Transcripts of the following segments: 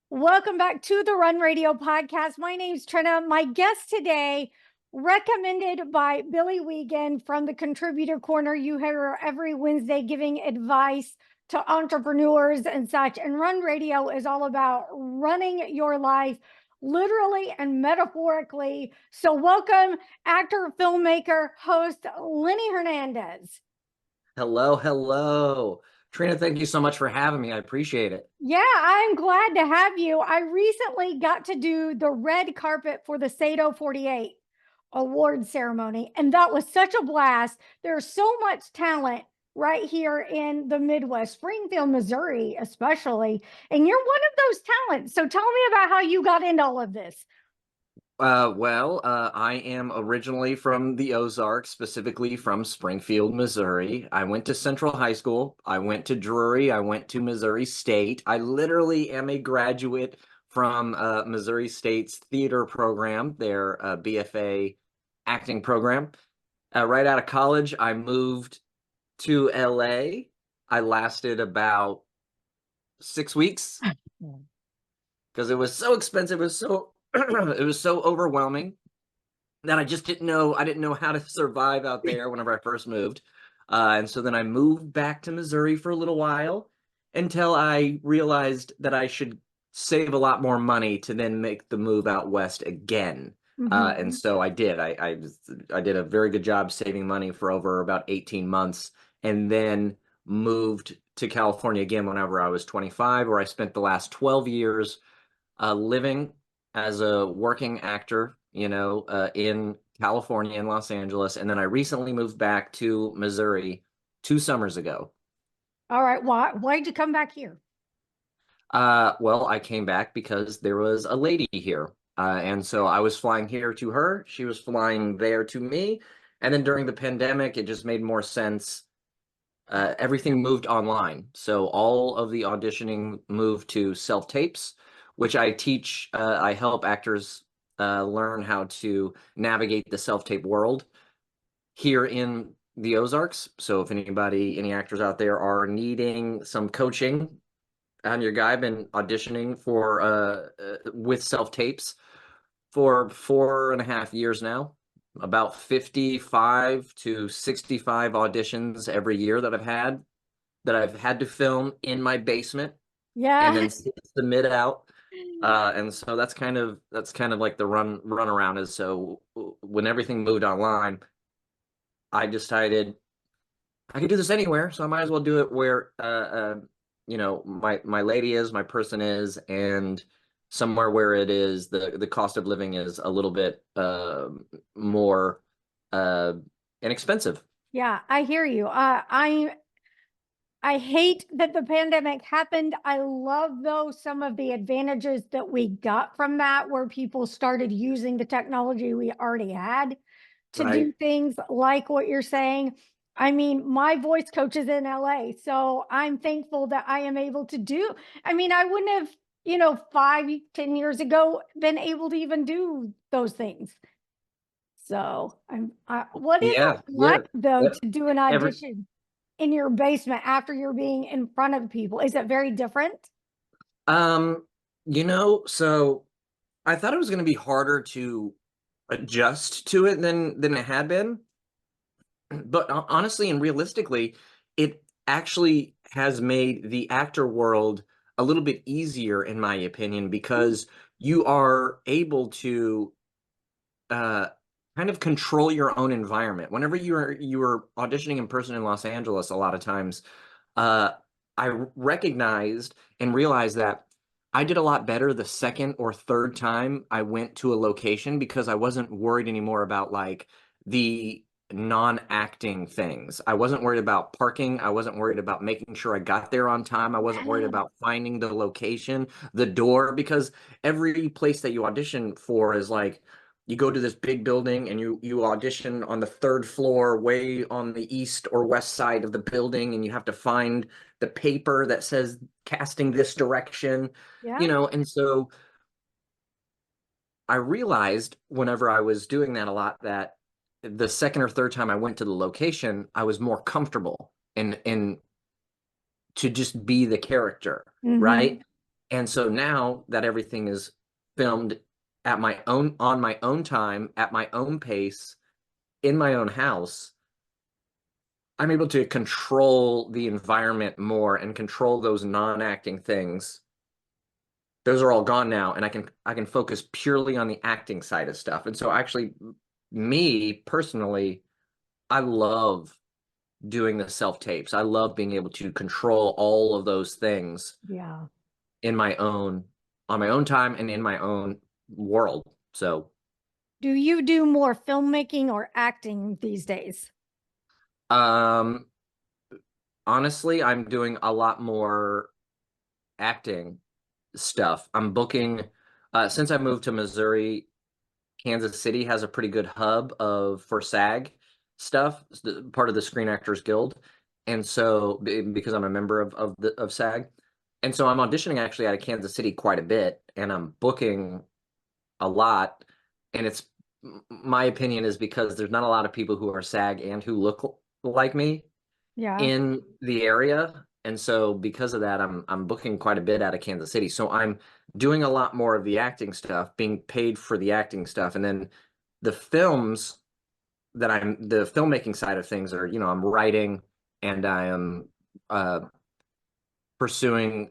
Welcome back to the Run Radio podcast. My name's Trina. My guest today, recommended by Billy Wiegand from the Contributor Corner. You hear her every Wednesday giving advice to entrepreneurs and such. And Run Radio is all about running your life literally and metaphorically. So welcome, actor, filmmaker, host Lenny Hernandez. Hello. Trina, thank you so much for having me. I appreciate it. Yeah, I'm glad to have you. I recently got to do the red carpet for the Sado 48 award ceremony, and that was such a blast. There's so much talent right here in the Midwest, Springfield, Missouri, especially. And you're one of those talents. So tell me about how you got into all of this. I am originally from the Ozarks, specifically from Springfield, Missouri. I went to Central High School. I went to Drury. I went to Missouri State. I literally am a graduate from Missouri State's theater program, their BFA acting program. Right out of college, I moved to LA. I lasted about 6 weeks because it was so expensive. It was so it was so overwhelming that I didn't know how to survive out there whenever I first moved. And so then I moved back to Missouri for a little while until I realized that I should save a lot more money to then make the move out west again. And so I did. I did a very good job saving money for over about 18 months and then moved to California again whenever I was 25, where I spent the last 12 years living as a working actor, in California and Los Angeles. And then I recently moved back to Missouri 2 summers ago. All right. Why'd you come back here? Well, I came back because there was a lady here. And so I was flying here to her. She was flying there to me. And then during the pandemic, it just made more sense. Everything moved online. So all of the auditioning moved to self-tapes, which I teach. I help actors learn how to navigate the self-tape world here in the Ozarks. So if any actors out there are needing some coaching, I'm your guy. I've been auditioning for with self-tapes for 4.5 years now. About 55 to 65 auditions every year that I've had to film in my basement and Yeah. then submit out. And so that's kind of like the run around is. So when everything moved online, I decided I could do this anywhere, so I might as well do it where my lady is, my person is, and somewhere where it is the cost of living is a little bit more inexpensive. Yeah, I hear you. I hate that the pandemic happened. I love, though, some of the advantages that we got from that, where people started using the technology we already had to Right. do things like what you're saying. I mean, my voice coach is in LA, so I'm thankful that I am able to do. I mean, I wouldn't have, 5, 10 years ago been able to even do those things. So what is it Yeah, yeah. like, though, to do an Every audition in your basement after you're being in front of people? Is it very different? um, so I thought it was going to be harder to adjust to it than it had been. But honestly and realistically, it actually has made the actor world a little bit easier, in my opinion, because you are able to uh, kind of control your own environment. Whenever you were auditioning in person in Los Angeles, a lot of times, uh, I recognized and realized that I did a lot better the second or third time I went to a location because I wasn't worried anymore about like the non-acting things. I wasn't worried about parking. I wasn't worried about making sure I got there on time. I wasn't worried Yeah. about finding the location, the door, because every place that you audition for is like you go to this big building and you audition on the third floor way on the east or west side of the building, and you have to find the paper that says casting this direction, Yeah. and so I realized whenever I was doing that a lot that the second or third time I went to the location, I was more comfortable and to just be the character, Hmm. right? And so now that everything is filmed at my own, on my own time, at my own pace, in my own house, I'm able to control the environment more and control those non-acting things. Those are all gone now, and I can focus purely on the acting side of stuff. And so actually, me personally, I love doing the self tapes. I love being able to control all of those things Yeah. in my own, on my own time and in my own world. So Do you do more filmmaking or acting these days? um honestly, I'm doing a lot more acting stuff. I'm booking since I moved to Missouri, Kansas City has a pretty good hub of for SAG stuff, part of the Screen Actors Guild. And so because I'm a member of SAG. And so I'm auditioning actually out of Kansas City quite a bit, and I'm booking a lot. And it's my opinion is because there's not a lot of people who are SAG and who look like me Yeah. in the area. And so because of that, I'm booking quite a bit out of Kansas City. So I'm doing a lot more of the acting stuff, being paid for the acting stuff. And then the films that the filmmaking side of things are, I'm writing, and I am uh pursuing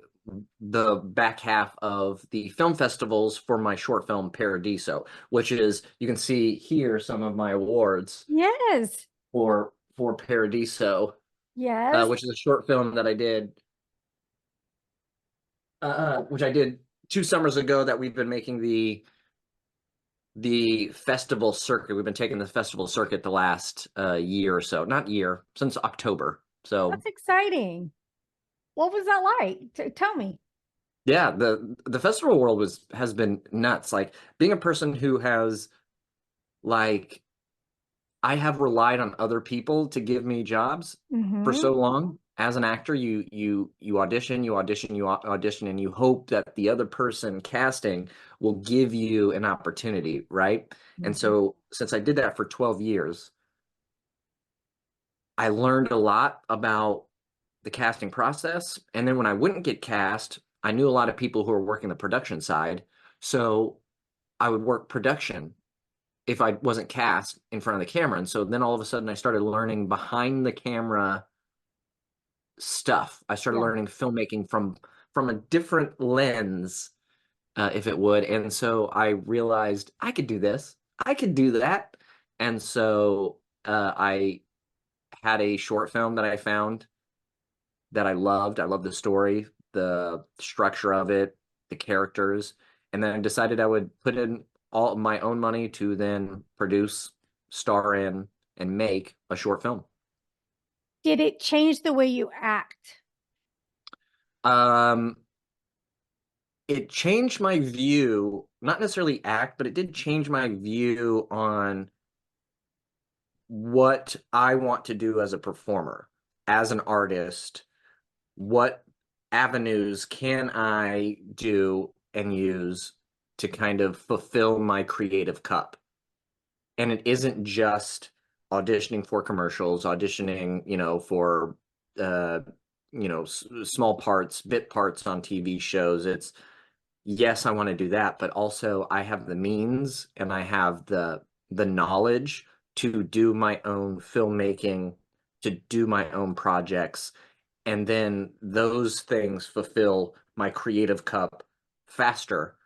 the back half of the film festivals for my short film Paradiso, which is, you can see here some of my awards Yes. for Paradiso, Yes. which is a short film that I did, which I did 2 summers ago, that we've been making the festival circuit. We've been taking the festival circuit the last year or so, not year, since October. So That's exciting. What was that like? Tell me. yeah, the festival world has been nuts. Like, being a person who has, like, I have relied on other people to give me jobs for Mm-hmm. so long. As an actor, you audition, you audition, and you hope that the other person casting will give you an opportunity, right? And Mm-hmm. so since I did that for 12 years, I learned a lot about the casting process. And then when I wouldn't get cast, I knew a lot of people who were working the production side. So I would work production if I wasn't cast in front of the camera. And so then all of a sudden I started learning behind the camera stuff. I started Yeah. learning filmmaking from a different lens, if it would. And so I realized I could do this. I could do that. And so I had a short film that I found that I loved. I loved the story, the structure of it, the characters, and then I decided I would put in all of my own money to then produce, star in, and make a short film. Did it change the way you act? Um, it changed my view, not necessarily act, but it did change my view on what I want to do as a performer, as an artist. What avenues can I do and use to kind of fulfill my creative cup? And it isn't just auditioning for commercials, auditioning, for uh, small parts, bit parts on TV shows. It's, yes, I want to do that, but also I have the means and I have the knowledge to do my own filmmaking, to do my own projects, and then those things fulfill my creative cup faster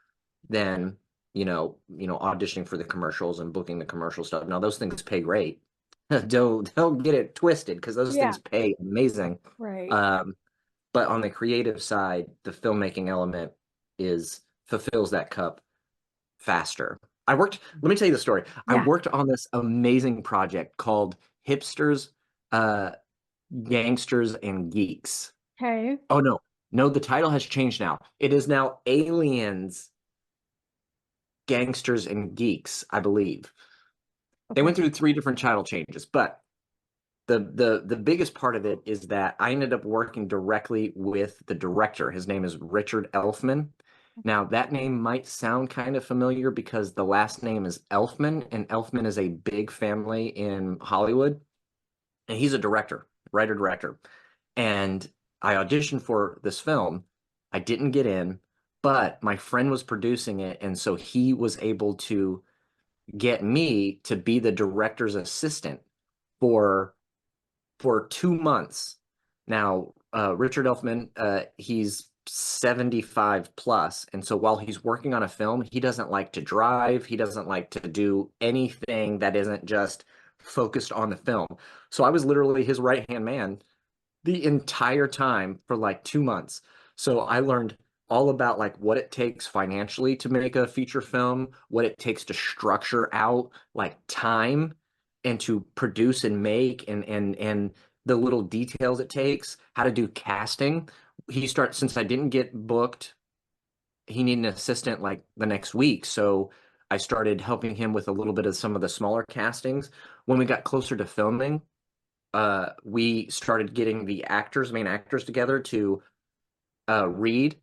than, auditioning for the commercials and booking the commercial stuff. Now those things pay great. Don't get it twisted, because those Yeah. things pay amazing. Right. Um, but on the creative side, the filmmaking element is fulfills that cup faster. Let me tell you the story. I Yeah. worked on this amazing project called Hipsters, uh, Gangsters, and Geeks. Okay. Oh no, no, the title has changed now. It is now Aliens, Gangsters, and Geeks, I believe. They Okay. went through 3 different title changes, but the biggest part of it is that I ended up working directly with the director. His name is Richard Elfman. Now, that name might sound kind of familiar because the last name is Elfman, and Elfman is a big family in Hollywood. And he's a director, writer director. And I auditioned for this film. I didn't get in, but my friend was producing it, and so he was able to get me to be the director's assistant for 2 months. Now, Richard Elfman, he's 75 plus, and so while he's working on a film, he doesn't like to drive. He doesn't like to do anything that isn't just focused on the film. So I was literally his right-hand man the entire time for like 2 months. So I learned all about like what it takes financially to make a feature film, what it takes to structure out like time and to produce and make and the little details it takes, how to do casting. Since I didn't get booked, he needed an assistant like the next week. So I started helping him with a little bit of some of the smaller castings. When we got closer to filming, we started getting the main actors together to read,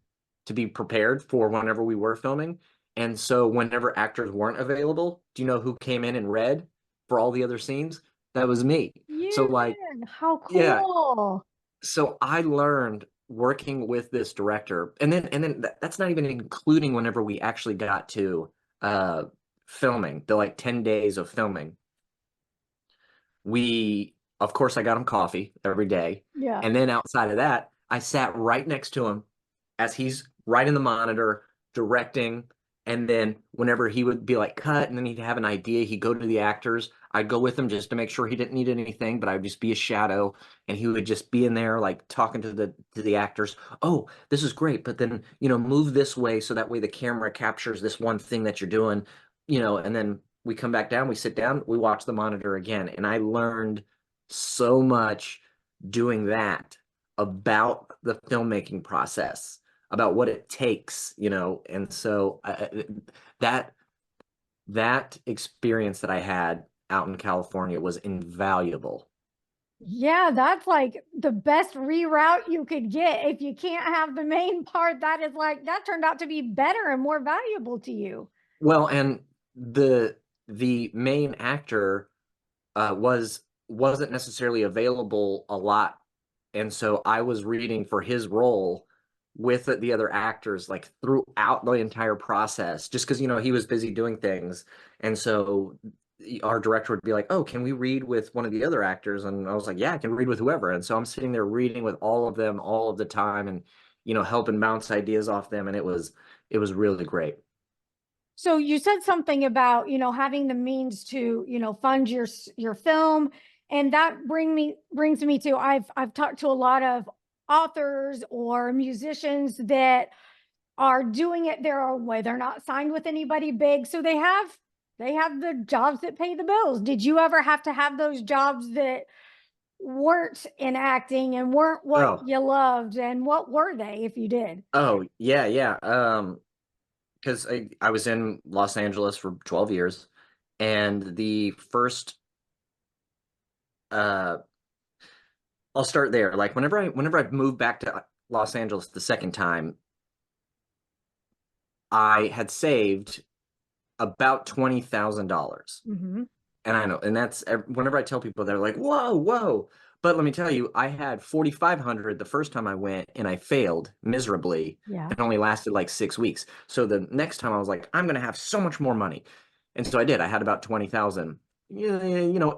to be prepared for whenever we were filming. And so whenever actors weren't available, do you know who came in and read for all the other scenes? That was me. So You like, did. How yeah, cool. so I learned working with this director, and then that's not even including whenever we actually got to uh filming, the like 10 days of filming. Of course, I got him coffee every day. Yeah. And then outside of that, I sat right next to him as he's right in the monitor directing. And then whenever he would be like cut and then he'd have an idea, he'd go to the actors. I'd go with him just to make sure he didn't need anything, but I'd just be a shadow and he would just be in there like talking to the actors. Oh, this is great, but then, move this way so that way the camera captures this one thing that you're doing, and then we come back down, we sit down, we watch the monitor again. And I learned so much doing that about the filmmaking process, about what it takes, and so that that experience that I had out in California was invaluable. Yeah, that's like the best reroute you could get. If you can't have the main part, that is like that turned out to be better and more valuable to you. Well, and the main actor wasn't necessarily available a lot, and so I was reading for his role with the other actors like throughout the entire process, just because he was busy doing things, and so our director would be like, "Oh, can we read with one of the other actors?" And I was like, "Yeah, I can read with whoever." And so I'm sitting there reading with all of them all of the time, and helping bounce ideas off them, and it was really great. So you said something about, having the means to, fund your film. And that brings me to I've talked to a lot of authors or musicians that are doing it their own way. They're not signed with anybody big. So they have the jobs that pay the bills. Did you ever have to have those jobs that weren't in acting and weren't what Oh, you loved? And what were they if you did? oh, yeah, yeah. Because I was in Los Angeles for 12 years, and the first uh I'll start there. Like whenever I moved back to Los Angeles the second time, I had saved about $20,000. Mm-hmm. And I know, and that's whenever I tell people, they're like, "Whoa, whoa." But let me tell you, I had 4,500 the first time I went and I failed miserably. Yeah. It only lasted like 6 weeks. So the next time I was like, I'm gonna have so much more money. And so I did. I had about 20,000. Yeah,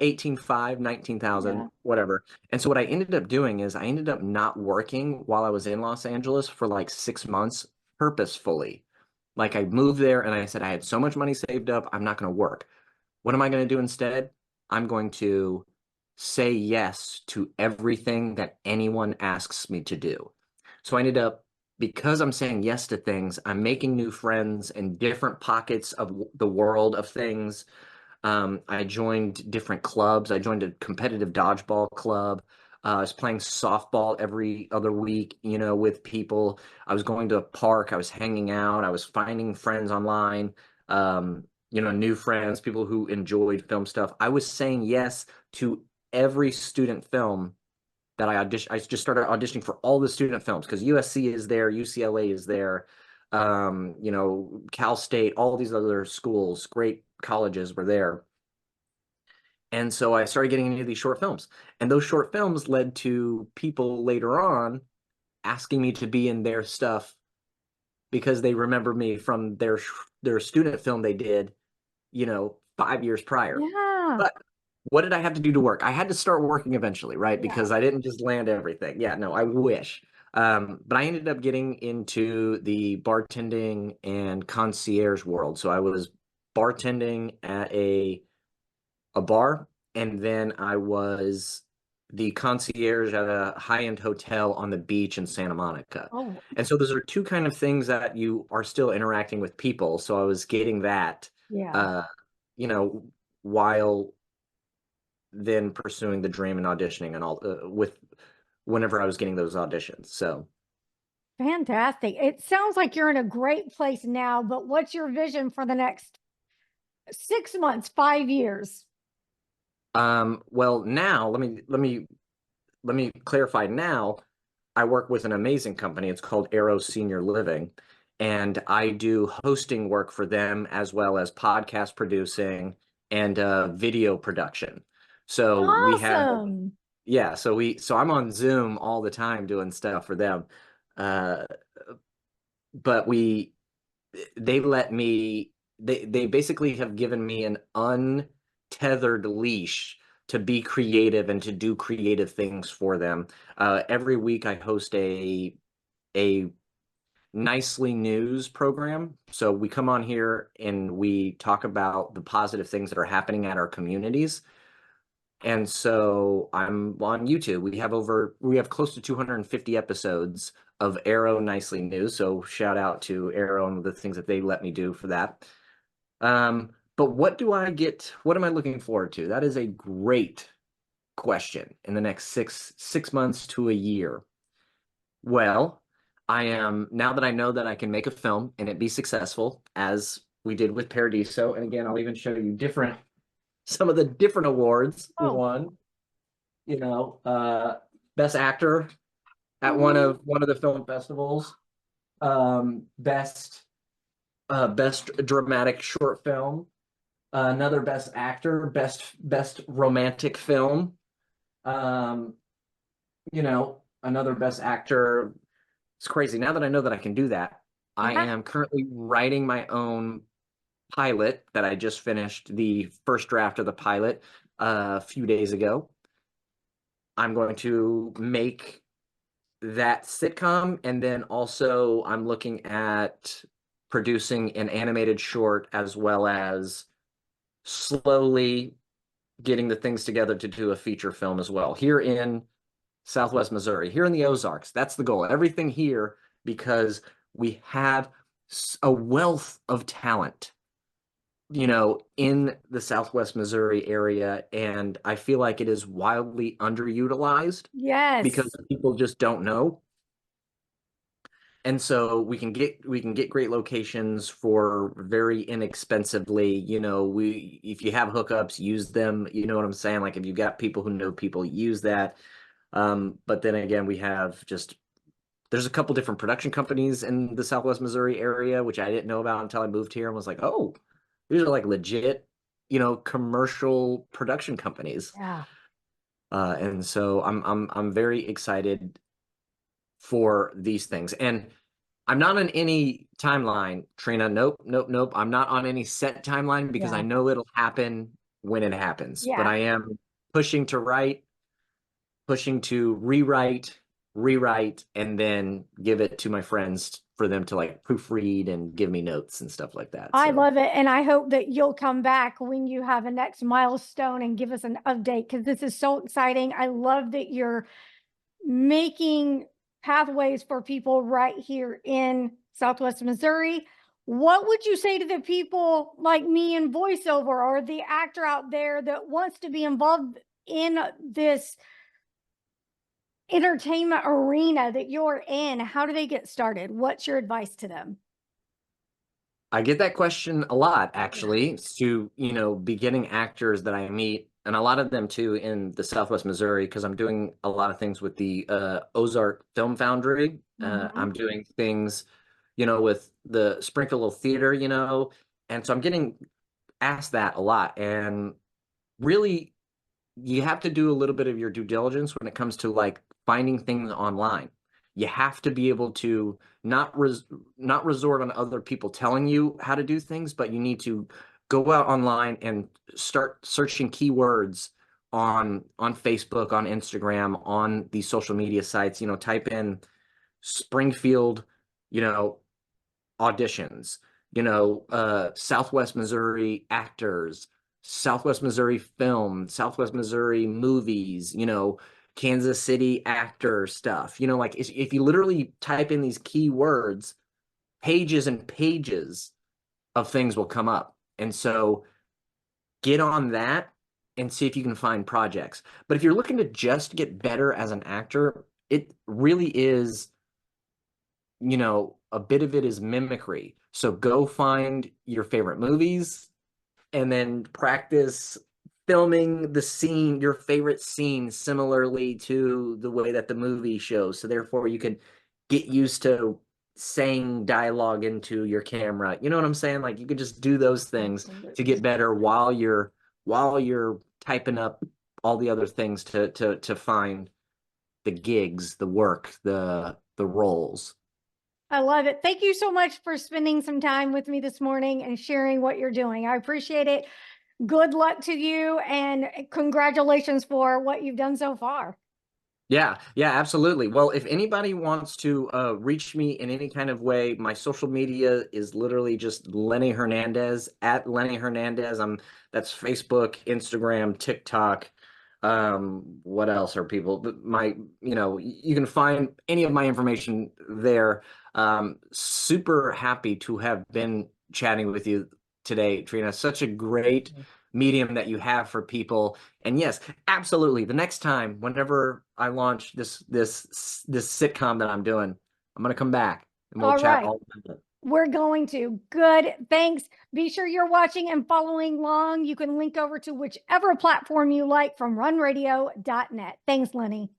18,500, Yeah. 19,000, whatever. And so what I ended up doing is I ended up not working while I was in Los Angeles for like 6 months purposefully. Like I moved there and I said I had so much money saved up, I'm not going to work. What am I going to do instead? I'm going to say yes to everything that anyone asks me to do. So I ended up, because I'm saying yes to things, I'm making new friends in different pockets of the world of things. I joined different clubs. I joined a competitive dodgeball club. I was playing softball every other week, with people. I was going to a park. I was hanging out. I was finding friends online, new friends, people who enjoyed film stuff. I was saying yes to every student film that I auditioned. I just started auditioning for all the student films because USC is there, UCLA is there, Cal State, all these other schools, great colleges were there. And so I started getting into these short films. And those short films led to people later on asking me to be in their stuff because they remember me from their student film they did, 5 years prior. Yeah. But what did I have to do to work? I had to start working eventually, right? Yeah. Because I didn't just land everything. Yeah, no, I wish. But I ended up getting into the bartending and concierge world. So I was bartending at a bar, and then I was the concierge at a high-end hotel on the beach in Santa Monica. Oh, And so those are two kind of things that you are still interacting with people. So I was getting that, yeah. uh, while then pursuing the dream and auditioning and all with whenever I was getting those auditions. So, Fantastic. It sounds like you're in a great place now, but what's your vision for the next 6 months, 5 years? well, now let me clarify now. I work with an amazing company. It's called Arrow Senior Living, and I do hosting work for them as well as podcast producing and video production. So we have, Awesome. yeah, so I'm on Zoom all the time doing stuff for them. Uh, but they let me they basically have given me an untethered leash to be creative and to do creative things for them. Every week I host a nicely news program. So we come on here and we talk about the positive things that are happening at our communities. And so I'm on YouTube. We have close to 250 episodes of Arrow Nicely News. So shout out to Arrow and the things that they let me do for that. But what am I looking forward to? That is a great question in the next six months to a year. Well, I am now that I know that I can make a film and it be successful, as we did with Paradiso. And again, I'll even show you some of the different awards we Oh, won. Best actor at one mhm. of the film festivals. Best dramatic short film. Another best actor, best romantic film. Um, another best actor. It's crazy. Now that I know that I can do that, I Yeah. am currently writing my own pilot that I just finished the first draft of the pilot a few days ago. I'm going to make that sitcom, and then also I'm looking at producing an animated short as well as slowly getting the things together to do a feature film as well here in Southwest Missouri, here in the Ozarks. That's the goal. Everything here because we have a wealth of talent, in the Southwest Missouri area, and I feel like it is wildly underutilized because Yes. people just don't know. And so we can get great locations for very inexpensively. We if you have hookups, use them. You know what I'm saying? Like if you got people who know people, use that. But then again, there's a couple different production companies in the Southwest Missouri area, which I didn't know about until I moved here and was like, oh, these are like legit, commercial production companies. Yeah. And so I'm very excited for these things. And I'm not on any timeline, Trina. Nope, nope, nope. I'm not on any set timeline because I Yeah. know it'll happen when it happens. But Yeah. I am pushing to write, pushing to rewrite, and then give it to my friends for them to like proofread and give me notes and stuff like that. I So love it. And I hope that you'll come back when you have a next milestone and give us an update because this is so exciting. I love that you're making pathways for people right here in Southwest Missouri. What would you say to the people like me in voiceover or the actor out there that wants to be involved in this entertainment arena that you're in? How do they get started? What's your advice to them? I get that question a lot, Yeah. actually, to, beginning actors that I meet, and a lot of them too in the Southwest Missouri, because I'm doing a lot of things with the Ozark Film Foundry. Mhm. I'm doing things, with the Springfield Theater, and so I'm getting asked that a lot. And really, you have to do a little bit of your due diligence when it comes to like finding things online. You have to be able to not resort on other people telling you how to do things, but you need to go out online and start searching keywords on Facebook, on Instagram, on these social media sites. Type in Springfield, you know, auditions, Southwest Missouri actors, Southwest Missouri film, Southwest Missouri movies, Kansas City actor stuff. Like if you literally type in these keywords, pages and pages of things will come up. And so get on that and see if you can find projects. But if you're looking to just get better as an actor, it really is, a bit of it is mimicry. So go find your favorite movies and then practice filming the scene, your favorite scene, similarly to the way that the movie shows. So therefore you can get used to saying dialogue into your camera. You know what I'm saying? Like you could just do those things to get better while you're typing up all the other things to find the gigs, the work, the roles. I love it. Thank you so much for spending some time with me this morning and sharing what you're doing. I appreciate it. Good luck to you and congratulations for what you've done so far. Yeah, yeah, absolutely. Well, if anybody wants to reach me in any kind of way, my social media is literally just Lenny Hernandez at Lenny Hernandez. That's Facebook, Instagram, TikTok. What else are people? You can find any of my information there. Super happy to have been chatting with you today, Trina. Such a great medium that you have for people. And yes, absolutely. The next time, whenever I launch this sitcom that I'm doing, I'm gonna come back and we'll All chat right. all about it. We're going to. Good. Thanks. Be sure you're watching and following along. You can link over to whichever platform you like from runradio.net. Thanks, Lenny.